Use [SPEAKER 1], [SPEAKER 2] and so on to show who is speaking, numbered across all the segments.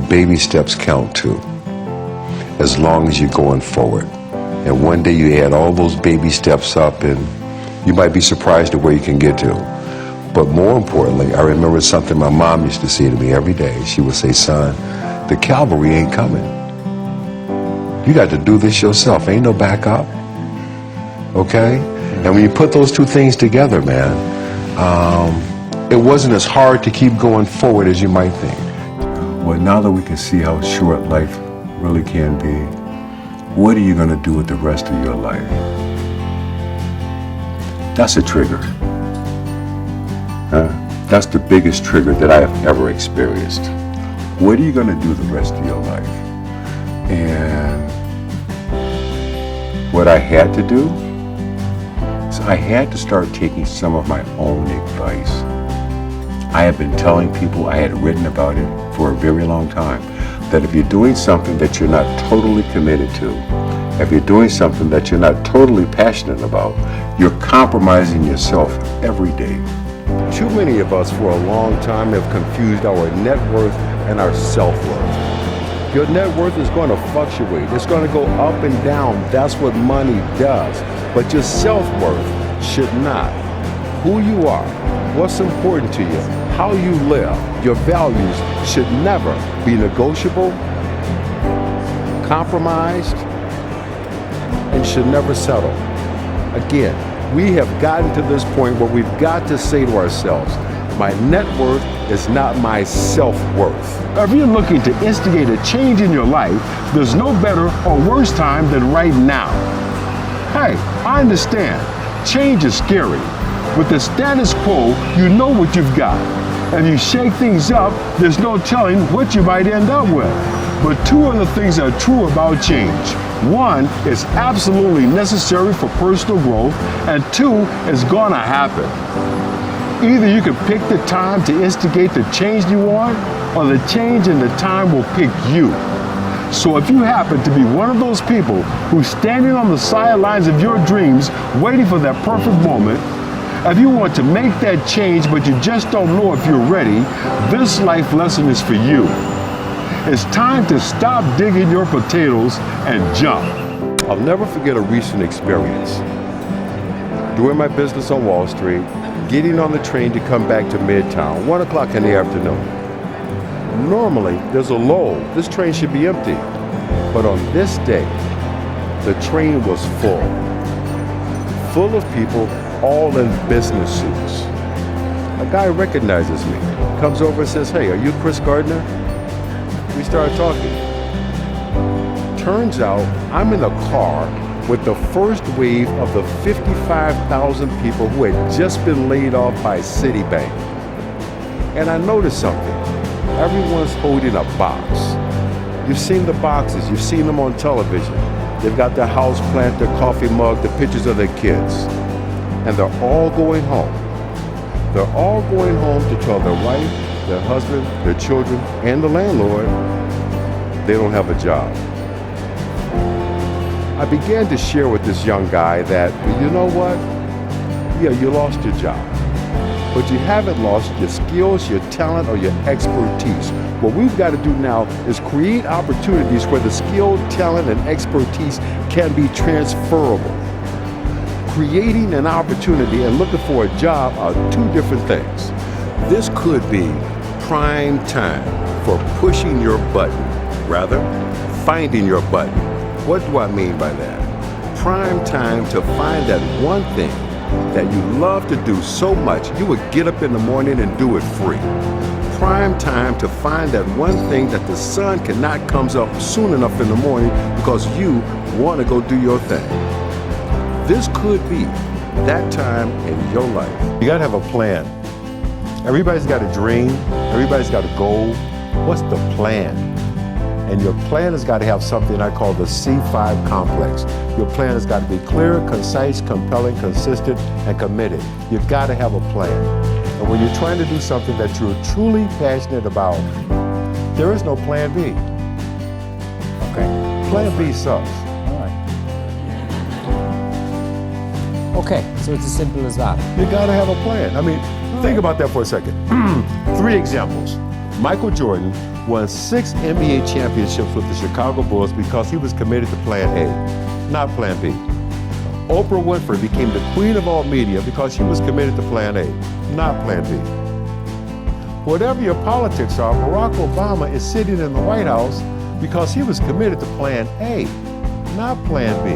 [SPEAKER 1] baby steps count too, as long as you're going forward. And one day you add all those baby steps up and you might be surprised at where you can get to. But more importantly, I remember something my mom used to say to me every day. She would say, son, the cavalry ain't coming. You got to do this yourself. Ain't no backup. Okay? And when you put those two things together, man, it wasn't as hard to keep going forward as you might think. Well, now that we can see how short life really can be, what are you going to do with the rest of your life? That's a trigger. That's the biggest trigger that I have ever experienced. What are you going to do the rest of your life? And what I had to do is I had to start taking some of my own advice. I have been telling people, I had written about it for a very long time, that if you're doing something that you're not totally committed to, if you're doing something that you're not totally passionate about, you're compromising yourself every day. Too many of us for a long time have confused our net worth and our self-worth. Your net worth is going to fluctuate. It's going to go up and down. That's what money does. But your self-worth should not. Who you are, what's important to you, how you live, your values should never be negotiable, compromised, and should never settle. Again, we have gotten to this point where we've got to say to ourselves, my net worth is not my self-worth. If you're looking to instigate a change in your life, there's no better or worse time than right now. Hey, I understand. Change is scary. With the status quo, you know what you've got. If you shake things up, there's no telling what you might end up with. But two other things are true about change. One, it's absolutely necessary for personal growth, and two, it's gonna happen. Either you can pick the time to instigate the change you want, or the change and the time will pick you. So if you happen to be one of those people who's standing on the sidelines of your dreams, waiting for that perfect moment, if you want to make that change but you just don't know if you're ready, this life lesson is for you. It's time to stop digging your potatoes and jump. I'll never forget a recent experience. Doing my business on Wall Street, getting on the train to come back to Midtown, 1 o'clock in the afternoon. Normally, there's a lull. This train should be empty. But on this day, the train was full. Full of people, all in business suits. A guy recognizes me, comes over and says, hey, are you Chris Gardner? We started talking. Turns out I'm in a car with the first wave of the 55,000 people who had just been laid off by Citibank. And I noticed something. Everyone's holding a box. You've seen the boxes, you've seen them on television. They've got their house plant, their coffee mug, the pictures of their kids. And they're all going home. They're all going home to tell their wife, their husband, their children, and the landlord they don't have a job. I began to share with this young guy that, you know what? Yeah, you lost your job, but you haven't lost your skills, your talent, or your expertise. What we've got to do now is create opportunities where the skill, talent, and expertise can be transferable. Creating an opportunity and looking for a job are two different things. This could be prime time for pushing your button, rather, finding your button. What do I mean by that? Prime time to find that one thing that you love to do so much you would get up in the morning and do it free. Prime time to find that one thing that the sun cannot come up soon enough in the morning because you want to go do your thing. This could be that time in your life. You gotta have a plan. Everybody's got a dream. Everybody's got a goal. What's the plan? And your plan has got to have something I call the C5 complex. Your plan has got to be clear, concise, compelling, consistent, and committed. You've got to have a plan. And when you're trying to do something that you're truly passionate about, there is no plan B.
[SPEAKER 2] Okay.
[SPEAKER 1] Plan B sucks.
[SPEAKER 2] All right. Okay, so it's as simple as that.
[SPEAKER 1] You got to have a plan. I mean, think about that for a second. 3 examples. Michael Jordan won 6 NBA championships with the Chicago Bulls because he was committed to plan A, not plan B. Oprah Winfrey became the queen of all media because she was committed to plan A, not plan B. Whatever your politics are, Barack Obama is sitting in the White House because he was committed to plan A, not plan B.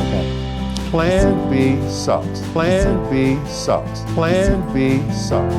[SPEAKER 2] Okay.
[SPEAKER 1] Plan B sucks. Plan B sucks. Plan B sucks.